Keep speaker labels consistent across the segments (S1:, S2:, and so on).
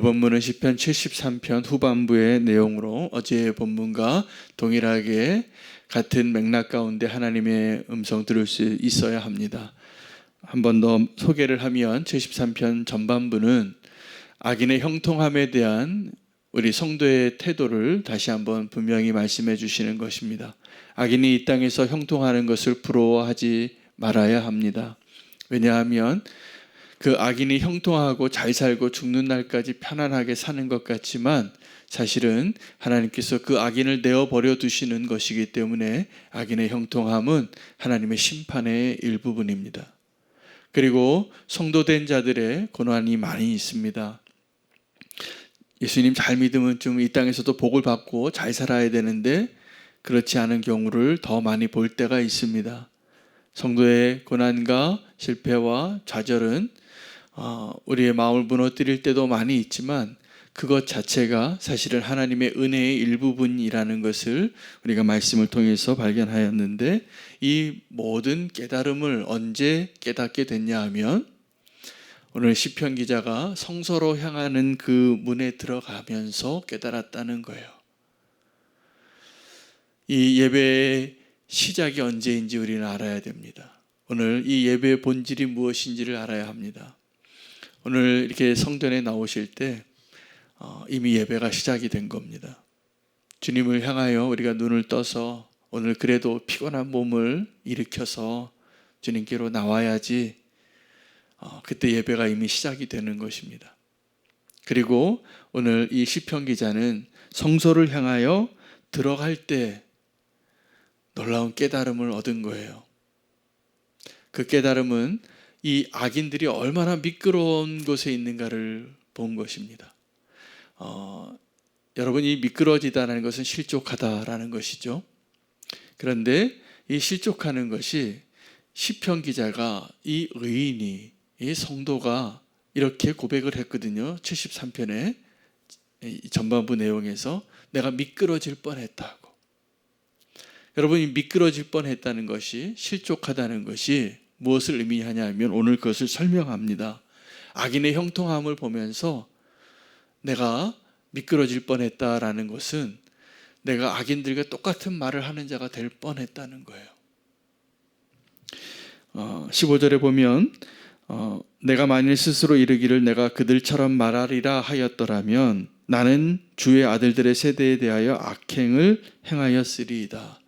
S1: 본문은 시편 73편 후반부의 내용으로 어제의 본문과 동일하게 같은 맥락 가운데 하나님의 음성 들을 수 있어야 합니다. 한 번 더 소개를 하면 73편 전반부는 악인의 형통함에 대한 우리 성도의 태도를 다시 한번 분명히 말씀해 주시는 것입니다. 악인이 이 땅에서 형통하는 것을 부러워하지 말아야 합니다. 왜냐하면 그 악인이 형통하고 잘 살고 죽는 날까지 편안하게 사는 것 같지만 사실은 하나님께서 그 악인을 내어버려 두시는 것이기 때문에 악인의 형통함은 하나님의 심판의 일부분입니다. 그리고 성도된 자들의 고난이 많이 있습니다. 예수님 잘 믿으면 좀 이 땅에서도 복을 받고 잘 살아야 되는데 그렇지 않은 경우를 더 많이 볼 때가 있습니다. 성도의 고난과 실패와 좌절은 우리의 마음을 무너뜨릴 때도 많이 있지만 그것 자체가 사실은 하나님의 은혜의 일부분이라는 것을 우리가 말씀을 통해서 발견하였는데, 이 모든 깨달음을 언제 깨닫게 됐냐 하면 오늘 시편 기자가 성소로 향하는 그 문에 들어가면서 깨달았다는 거예요. 이 예배의 시작이 언제인지 우리는 알아야 됩니다. 오늘 이 예배의 본질이 무엇인지를 알아야 합니다. 오늘 이렇게 성전에 나오실 때 이미 예배가 시작이 된 겁니다. 주님을 향하여 우리가 눈을 떠서 오늘 그래도 피곤한 몸을 일으켜서 주님께로 나와야지, 그때 예배가 이미 시작이 되는 것입니다. 그리고 오늘 이 시편 기자는 성소를 향하여 들어갈 때 놀라운 깨달음을 얻은 거예요. 그 깨달음은 이 악인들이 얼마나 미끄러운 곳에 있는가를 본 것입니다. 여러분이 미끄러지다는 것은 실족하다라는 것이죠. 그런데 이 실족하는 것이 시편 기자가 이 의인이, 이 성도가 이렇게 고백을 했거든요. 73편의 전반부 내용에서 내가 미끄러질 뻔했다고. 여러분이 미끄러질 뻔했다는 것이, 실족하다는 것이 무엇을 의미하냐 하면 오늘 그것을 설명합니다. 악인의 형통함을 보면서 내가 미끄러질 뻔했다라는 것은 내가 악인들과 똑같은 말을 하는 자가 될 뻔했다는 거예요. 15절에 보면 내가 만일 스스로 이르기를 내가 그들처럼 말하리라 하였더라면 나는 주의 아들들의 세대에 대하여 악행을 행하였으리이다.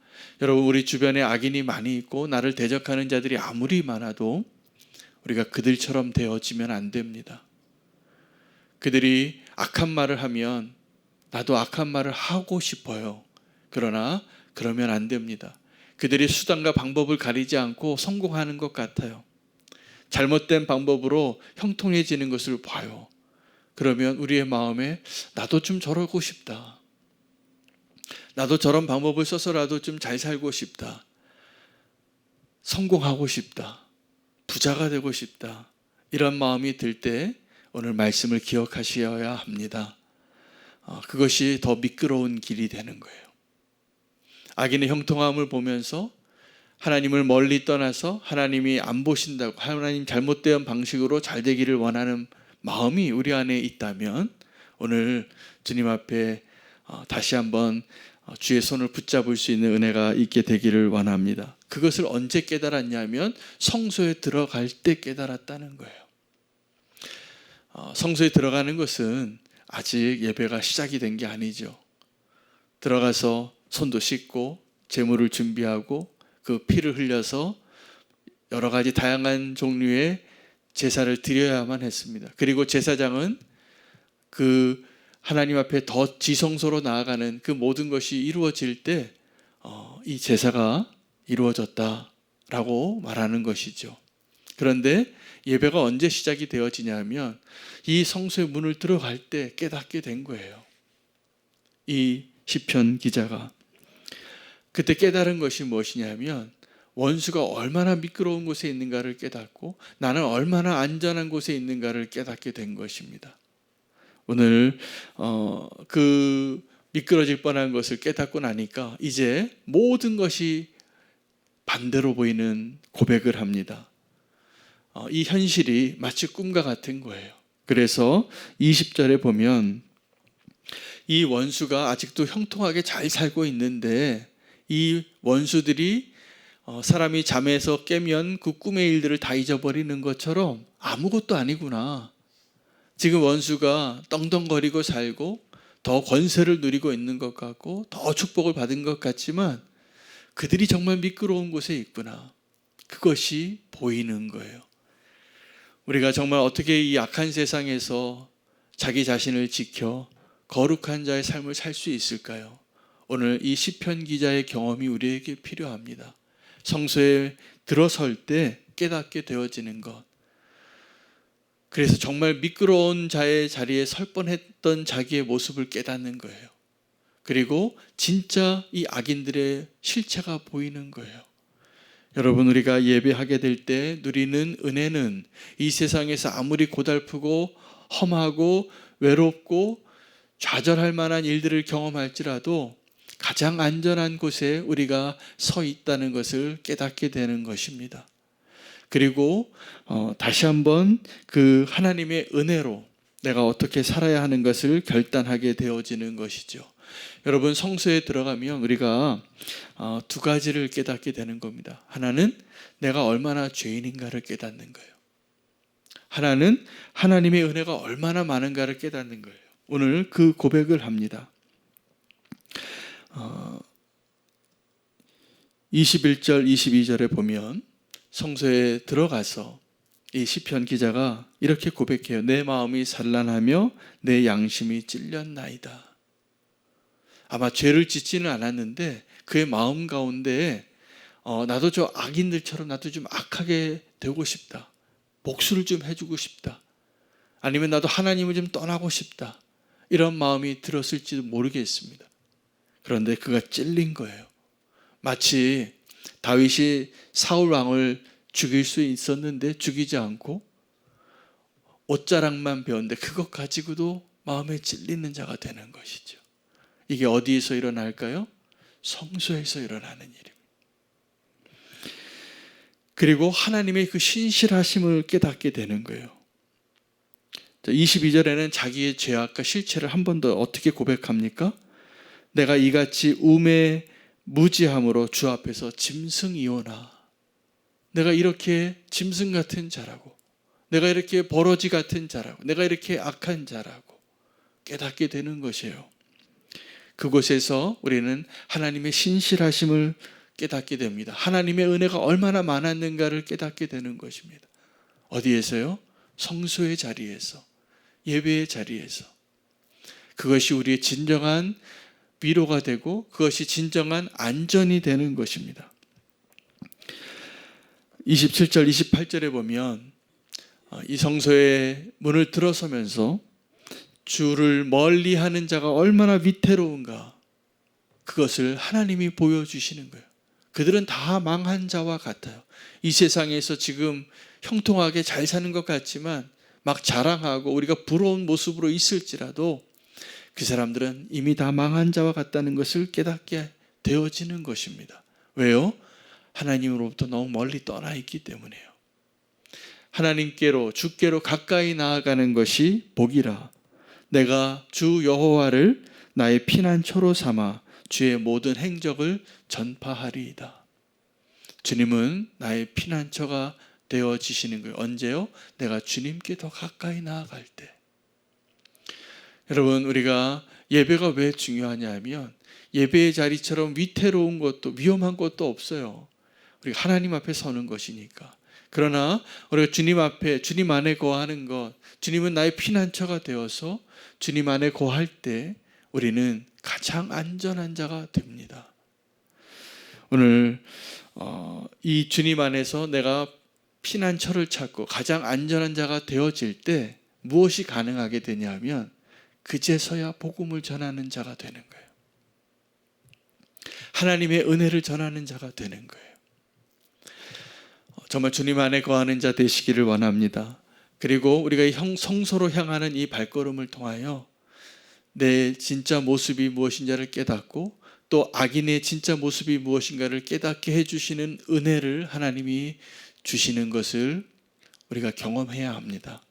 S1: 여러분, 우리 주변에 악인이 많이 있고 나를 대적하는 자들이 아무리 많아도 우리가 그들처럼 되어지면 안 됩니다. 그들이 악한 말을 하면 나도 악한 말을 하고 싶어요. 그러나 그러면 안 됩니다. 그들이 수단과 방법을 가리지 않고 성공하는 것 같아요. 잘못된 방법으로 형통해지는 것을 봐요. 그러면 우리의 마음에 나도 좀 저러고 싶다. 나도 저런 방법을 써서라도 좀 잘 살고 싶다. 성공하고 싶다. 부자가 되고 싶다. 이런 마음이 들 때 오늘 말씀을 기억하셔야 합니다. 그것이 더 미끄러운 길이 되는 거예요. 악인의 형통함을 보면서 하나님을 멀리 떠나서 하나님이 안 보신다고, 하나님 잘못된 방식으로 잘 되기를 원하는 마음이 우리 안에 있다면 오늘 주님 앞에 다시 한번 주의 손을 붙잡을 수 있는 은혜가 있게 되기를 원합니다. 그것을 언제 깨달았냐면 성소에 들어갈 때 깨달았다는 거예요. 성소에 들어가는 것은 아직 예배가 시작이 된 게 아니죠. 들어가서 손도 씻고 제물을 준비하고 그 피를 흘려서 여러 가지 다양한 종류의 제사를 드려야만 했습니다. 그리고 제사장은 그 하나님 앞에 더 지성소로 나아가는 그 모든 것이 이루어질 때 이 제사가 이루어졌다라고 말하는 것이죠. 그런데 예배가 언제 시작이 되어지냐면 이 성소의 문을 들어갈 때 깨닫게 된 거예요. 이 시편 기자가 그때 깨달은 것이 무엇이냐면 원수가 얼마나 미끄러운 곳에 있는가를 깨닫고 나는 얼마나 안전한 곳에 있는가를 깨닫게 된 것입니다. 오늘 그 미끄러질 뻔한 것을 깨닫고 나니까 이제 모든 것이 반대로 보이는 고백을 합니다. 이 현실이 마치 꿈과 같은 거예요. 그래서 20절에 보면 이 원수가 아직도 형통하게 잘 살고 있는데 이 원수들이 사람이 잠에서 깨면 그 꿈의 일들을 다 잊어버리는 것처럼 아무것도 아니구나. 지금 원수가 떵떵거리고 살고 더 권세를 누리고 있는 것 같고 더 축복을 받은 것 같지만 그들이 정말 미끄러운 곳에 있구나. 그것이 보이는 거예요. 우리가 정말 어떻게 이 악한 세상에서 자기 자신을 지켜 거룩한 자의 삶을 살 수 있을까요? 오늘 이 시편 기자의 경험이 우리에게 필요합니다. 성소에 들어설 때 깨닫게 되어지는 것. 그래서 정말 미끄러운 자의 자리에 설 뻔했던 자기의 모습을 깨닫는 거예요. 그리고 진짜 이 악인들의 실체가 보이는 거예요. 여러분, 우리가 예배하게 될 때 누리는 은혜는 이 세상에서 아무리 고달프고 험하고 외롭고 좌절할 만한 일들을 경험할지라도 가장 안전한 곳에 우리가 서 있다는 것을 깨닫게 되는 것입니다. 그리고 다시 한번 그 하나님의 은혜로 내가 어떻게 살아야 하는 것을 결단하게 되어지는 것이죠. 여러분, 성소에 들어가면 우리가 두 가지를 깨닫게 되는 겁니다. 하나는 내가 얼마나 죄인인가를 깨닫는 거예요. 하나는 하나님의 은혜가 얼마나 많은가를 깨닫는 거예요. 오늘 그 고백을 합니다. 21절, 22절에 보면 성소에 들어가서 이 시편 기자가 이렇게 고백해요. 내 마음이 산란하며 내 양심이 찔렸나이다. 아마 죄를 짓지는 않았는데 그의 마음 가운데 나도 저 악인들처럼 나도 좀 악하게 되고 싶다. 복수를 좀 해주고 싶다. 아니면 나도 하나님을 좀 떠나고 싶다. 이런 마음이 들었을지도 모르겠습니다. 그런데 그가 찔린 거예요. 마치 다윗이 사울 왕을 죽일 수 있었는데 죽이지 않고 옷자락만 베었는데 그것 가지고도 마음에 찔리는 자가 되는 것이죠. 이게 어디에서 일어날까요? 성소에서 일어나는 일입니다. 그리고 하나님의 그 신실하심을 깨닫게 되는 거예요. 22절에는 자기의 죄악과 실체를 한 번 더 어떻게 고백합니까? 내가 이같이 우매 무지함으로 주 앞에서 짐승이오나. 내가 이렇게 짐승 같은 자라고, 내가 이렇게 버러지 같은 자라고, 내가 이렇게 악한 자라고 깨닫게 되는 것이에요. 그곳에서 우리는 하나님의 신실하심을 깨닫게 됩니다. 하나님의 은혜가 얼마나 많았는가를 깨닫게 되는 것입니다. 어디에서요? 성소의 자리에서, 예배의 자리에서. 그것이 우리의 진정한 위로가 되고 그것이 진정한 안전이 되는 것입니다. 27절, 28절에 보면 이 성소의 문을 들어서면서 주를 멀리하는 자가 얼마나 위태로운가 그것을 하나님이 보여주시는 거예요. 그들은 다 망한 자와 같아요. 이 세상에서 지금 형통하게 잘 사는 것 같지만 막 자랑하고 우리가 부러운 모습으로 있을지라도 그 사람들은 이미 다 망한 자와 같다는 것을 깨닫게 되어지는 것입니다. 왜요? 하나님으로부터 너무 멀리 떠나 있기 때문에요. 하나님께로, 주께로 가까이 나아가는 것이 복이라. 내가 주 여호와를 나의 피난처로 삼아 주의 모든 행적을 전파하리이다. 주님은 나의 피난처가 되어지시는 거예요. 언제요? 내가 주님께 더 가까이 나아갈 때. 여러분, 우리가 예배가 왜 중요하냐 하면 예배의 자리처럼 위태로운 것도 위험한 것도 없어요. 우리가 하나님 앞에 서는 것이니까. 그러나 우리가 주님 앞에, 주님 안에 거하는 것, 주님은 나의 피난처가 되어서 주님 안에 거할 때 우리는 가장 안전한 자가 됩니다. 오늘 이 주님 안에서 내가 피난처를 찾고 가장 안전한 자가 되어질 때 무엇이 가능하게 되냐 하면 그제서야 복음을 전하는 자가 되는 거예요. 하나님의 은혜를 전하는 자가 되는 거예요. 정말 주님 안에 거하는 자 되시기를 원합니다. 그리고 우리가 성소로 향하는 이 발걸음을 통하여 내 진짜 모습이 무엇인가를 깨닫고 또 악인의 진짜 모습이 무엇인가를 깨닫게 해주시는 은혜를 하나님이 주시는 것을 우리가 경험해야 합니다.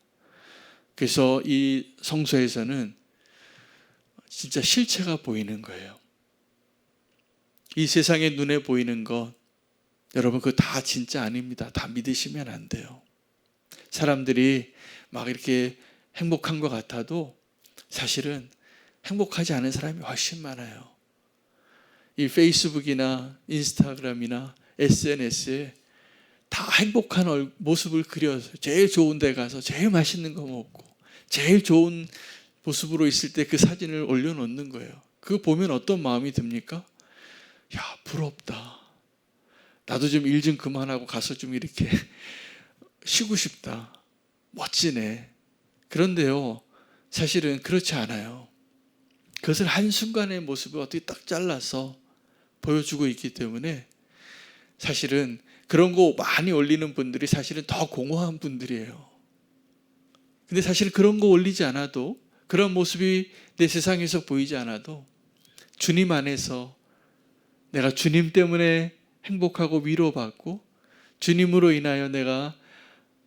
S1: 그래서 이 성소에서는 진짜 실체가 보이는 거예요. 이 세상의 눈에 보이는 것, 여러분 그거 다 진짜 아닙니다. 다 믿으시면 안 돼요. 사람들이 막 이렇게 행복한 것 같아도 사실은 행복하지 않은 사람이 훨씬 많아요. 이 페이스북이나 인스타그램이나 SNS에 다 행복한 모습을 그려서 제일 좋은 데 가서 제일 맛있는 거 먹고 제일 좋은 모습으로 있을 때 그 사진을 올려놓는 거예요. 그거 보면 어떤 마음이 듭니까? 야, 부럽다. 나도 좀 일 좀 그만하고 가서 좀 이렇게 쉬고 싶다. 멋지네. 그런데요, 사실은 그렇지 않아요. 그것을 한순간의 모습을 어떻게 딱 잘라서 보여주고 있기 때문에 사실은 그런 거 많이 올리는 분들이 사실은 더 공허한 분들이에요. 근데 사실 그런 거 올리지 않아도, 그런 모습이 내 세상에서 보이지 않아도 주님 안에서 내가 주님 때문에 행복하고 위로받고 주님으로 인하여 내가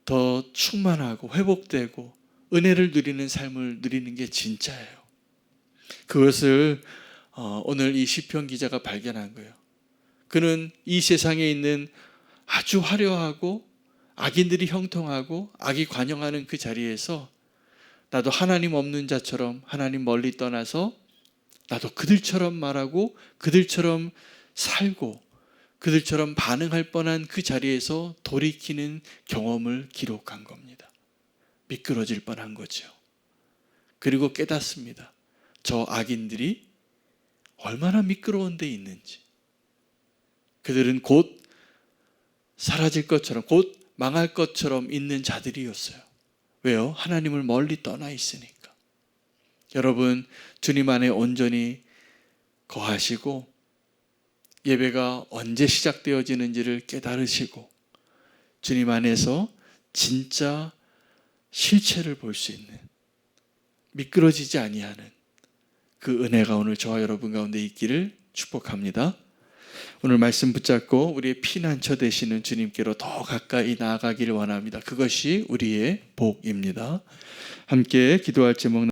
S1: 더 충만하고 회복되고 은혜를 누리는 삶을 누리는 게 진짜예요. 그것을 오늘 이 시편 기자가 발견한 거예요. 그는 이 세상에 있는 아주 화려하고 악인들이 형통하고 악이 관영하는 그 자리에서 나도 하나님 없는 자처럼 하나님 멀리 떠나서 나도 그들처럼 말하고 그들처럼 살고 그들처럼 반응할 뻔한 그 자리에서 돌이키는 경험을 기록한 겁니다. 미끄러질 뻔한 거죠. 그리고 깨닫습니다. 저 악인들이 얼마나 미끄러운 데 있는지. 그들은 곧 사라질 것처럼, 곧 망할 것처럼 있는 자들이었어요. 왜요? 하나님을 멀리 떠나 있으니까. 여러분, 주님 안에 온전히 거하시고 예배가 언제 시작되어지는지를 깨달으시고 주님 안에서 진짜 실체를 볼 수 있는, 미끄러지지 아니하는 그 은혜가 오늘 저와 여러분 가운데 있기를 축복합니다. 오늘 말씀 붙잡고 우리의 피난처 되시는 주님께로 더 가까이 나아가기를 원합니다. 그것이 우리의 복입니다. 함께 기도할 제목